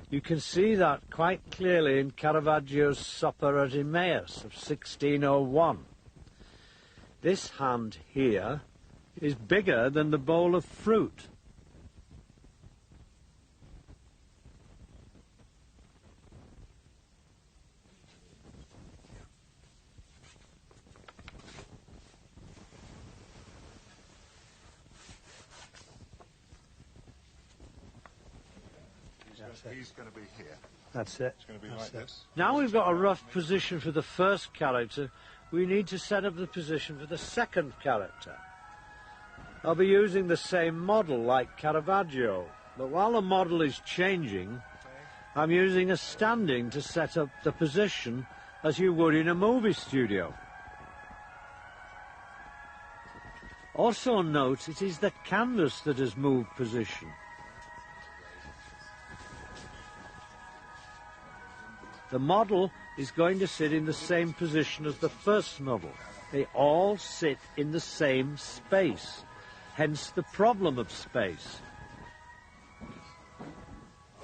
You can see that quite clearly in Caravaggio's Supper at Emmaus of 1601. This hand here is bigger than the bowl of fruit. He's going to be here. That's it. It's going to be like this. Now we've got a rough position for the first character. We need to set up the position for the second character. I'll be using the same model like Caravaggio, but while the model is changing, I'm using a standing to set up the position as you would in a movie studio. Also note it is the canvas that has moved position. The model is going to sit in the same position as the first model. They all sit in the same space. Hence the problem of space.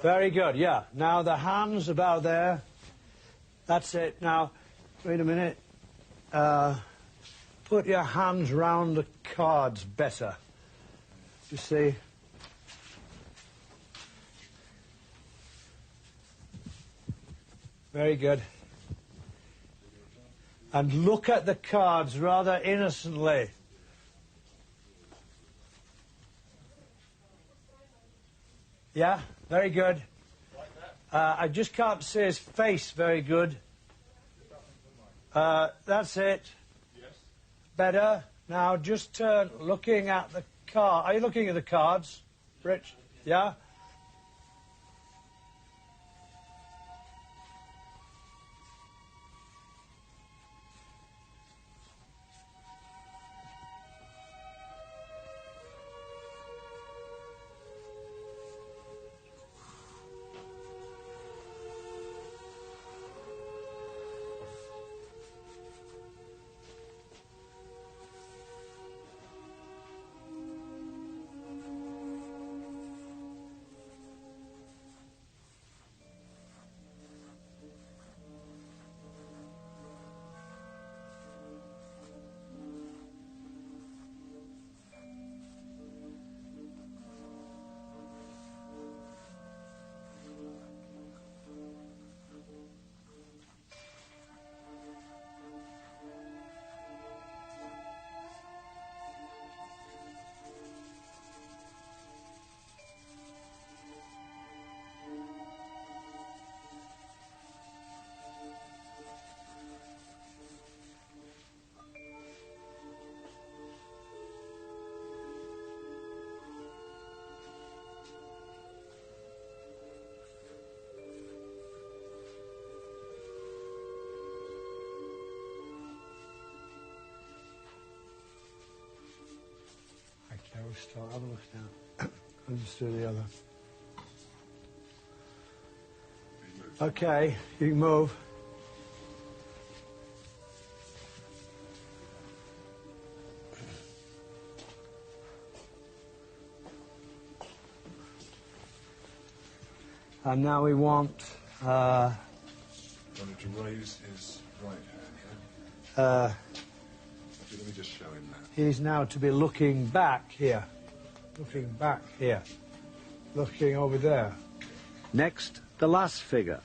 Very good, yeah. Now the hands about there. That's it. Now, wait a minute. Put your hands round the cards better. You see? Very good. And look at the cards rather innocently. Yeah, very good. I just can't see his face very good. That's it. Better. Now just turn looking at the card. Are you looking at the cards, Rich? Yeah? Okay, we'll start. Have a look now. I'll just do the other. Okay, you can move. And now we want... wanted to raise his right hand here. Let me just show him that. He's now to be looking back here. Looking back here. Looking over there. Next, the last figure.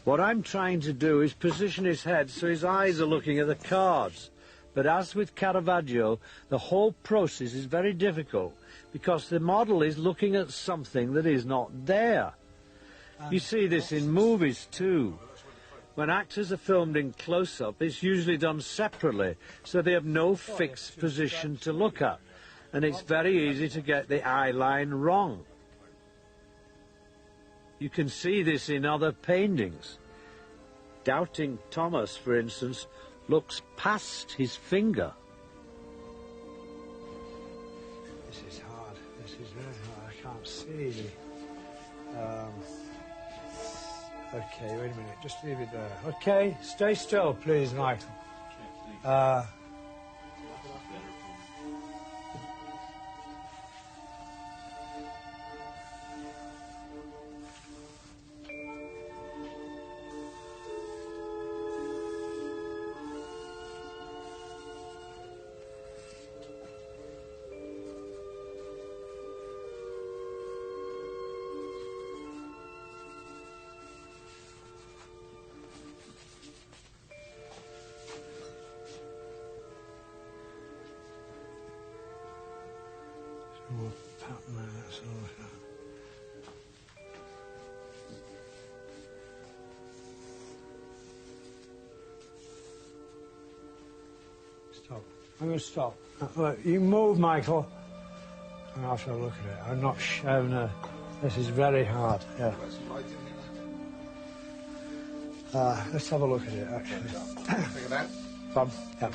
What I'm trying to do is position his head so his eyes are looking at the cards. But as with Caravaggio, the whole process is very difficult because the model is looking at something that is not there. You see this in movies too. When actors are filmed in close-up, it's usually done separately, so they have no fixed position to look at, and it's very easy to get the eye line wrong. You can see this in other paintings. Doubting Thomas, for instance, looks past his finger. This is hard. This is very hard. I can't see the... Okay, wait a minute. Just leave it there. Okay, stay still, please, Michael. Stop. I'm going to stop. Look, you move, Michael. I'm going to have to look at it. I'm not showing her. This is very hard. Yeah. Let's have a look at it, actually. Think of that? Bob? Yeah.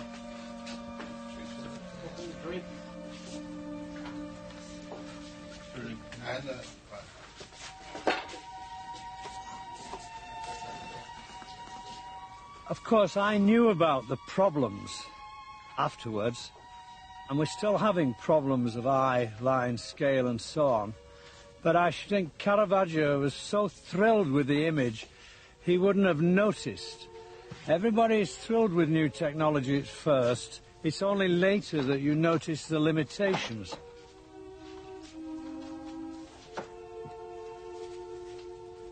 And, Of course, I knew about the problems afterwards, and we're still having problems of eye, line, scale, and so on. But I think Caravaggio was so thrilled with the image, he wouldn't have noticed. Everybody is thrilled with new technology at first. It's only later that you notice the limitations.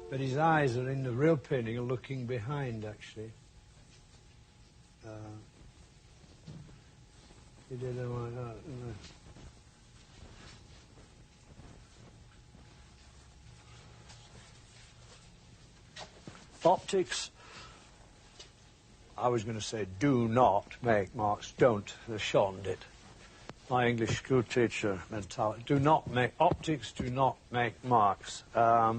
But his eyes are in the real painting are looking behind, actually. He did it like that, didn't he? Optics, I was going to say do not make marks, don't, they shortened it. my English school teacher mentality. Optics do not make marks. I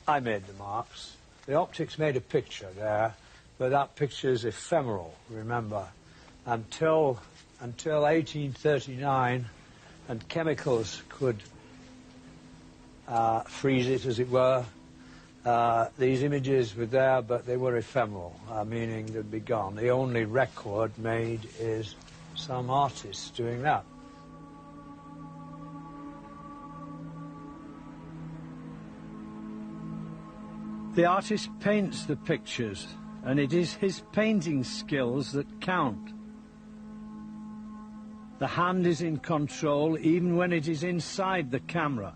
made the marks. The optics made a picture there, but that picture is ephemeral, remember. Until 1839, and chemicals could freeze it, as it were. These images were there, but they were ephemeral, meaning they'd be gone. The only record made is some artists doing that. The artist paints the pictures, and it is his painting skills that count. The hand is in control even when it is inside the camera.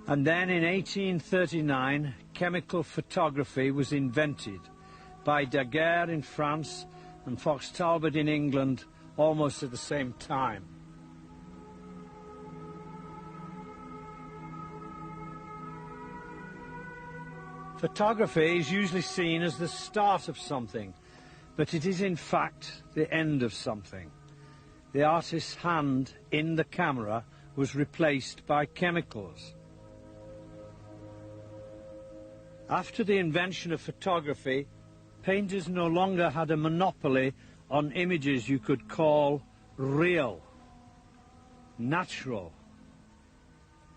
And then in 1839, chemical photography was invented by Daguerre in France and Fox Talbot in England almost at the same time. Photography is usually seen as the start of something, but it is in fact the end of something. The artist's hand in the camera was replaced by chemicals. After the invention of photography, painters no longer had a monopoly on images you could call real, natural,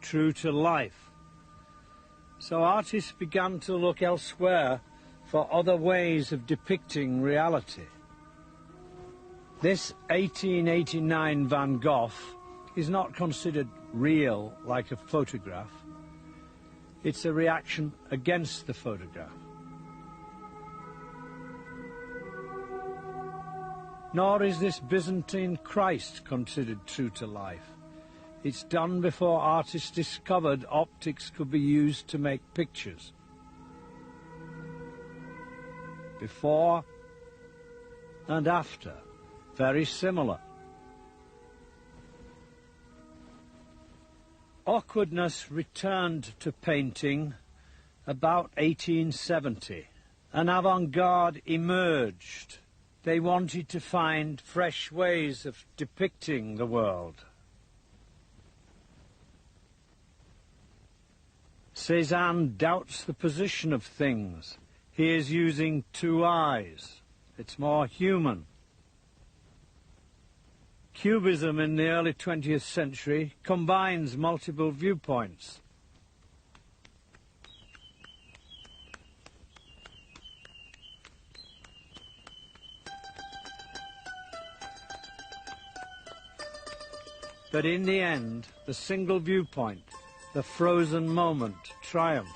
true to life. So artists began to look elsewhere for other ways of depicting reality. This 1889 Van Gogh is not considered real like a photograph. It's a reaction against the photograph. Nor is this Byzantine Christ considered true to life. It's done before artists discovered optics could be used to make pictures. Before and after, very similar. Awkwardness returned to painting about 1870. An avant-garde emerged. They wanted to find fresh ways of depicting the world. Cézanne doubts the position of things. He is using two eyes. It's more human. Cubism in the early 20th century combines multiple viewpoints. But in the end, the single viewpoint, the frozen moment, triumphed.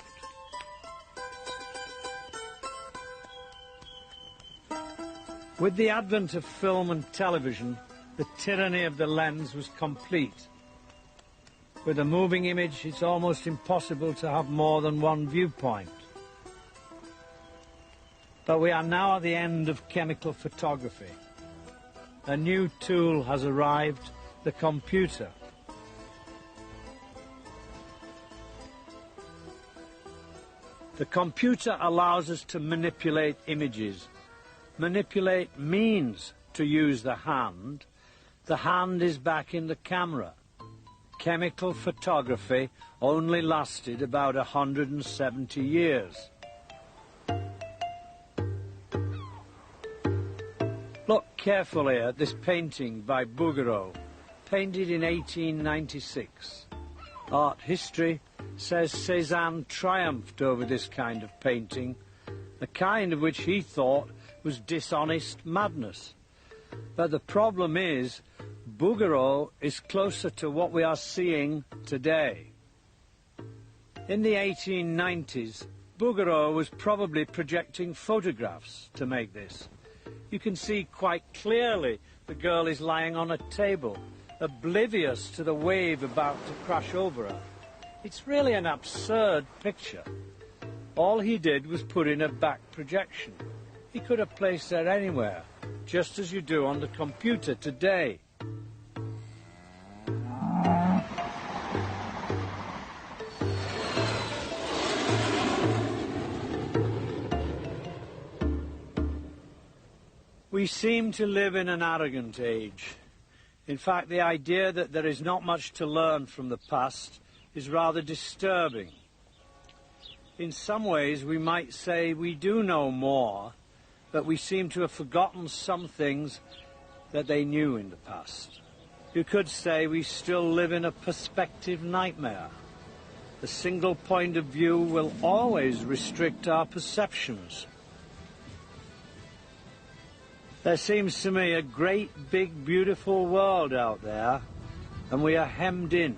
With the advent of film and television, the tyranny of the lens was complete. With a moving image, it's almost impossible to have more than one viewpoint. But we are now at the end of chemical photography. A new tool has arrived, the computer. The computer allows us to manipulate images. Manipulate means to use the hand. The hand is back in the camera. Chemical photography only lasted about 170 years. Look carefully at this painting by Bouguereau, painted in 1896. Art history says Cézanne triumphed over this kind of painting, the kind of which he thought was dishonest madness. But the problem is, Bouguereau is closer to what we are seeing today. In the 1890s, Bouguereau was probably projecting photographs to make this. You can see quite clearly the girl is lying on a table, oblivious to the wave about to crash over her. It's really an absurd picture. All he did was put in a back projection. He could have placed her anywhere, just as you do on the computer today. We seem to live in an arrogant age. In fact, the idea that there is not much to learn from the past is rather disturbing. In some ways, we might say we do know more, but we seem to have forgotten some things that they knew in the past. You could say we still live in a perspective nightmare. A single point of view will always restrict our perceptions. There seems to me a great, big, beautiful world out there, and we are hemmed in.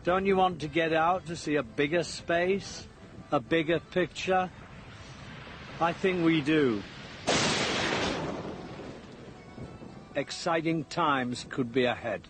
Don't you want to get out to see a bigger space, a bigger picture? I think we do. Exciting times could be ahead.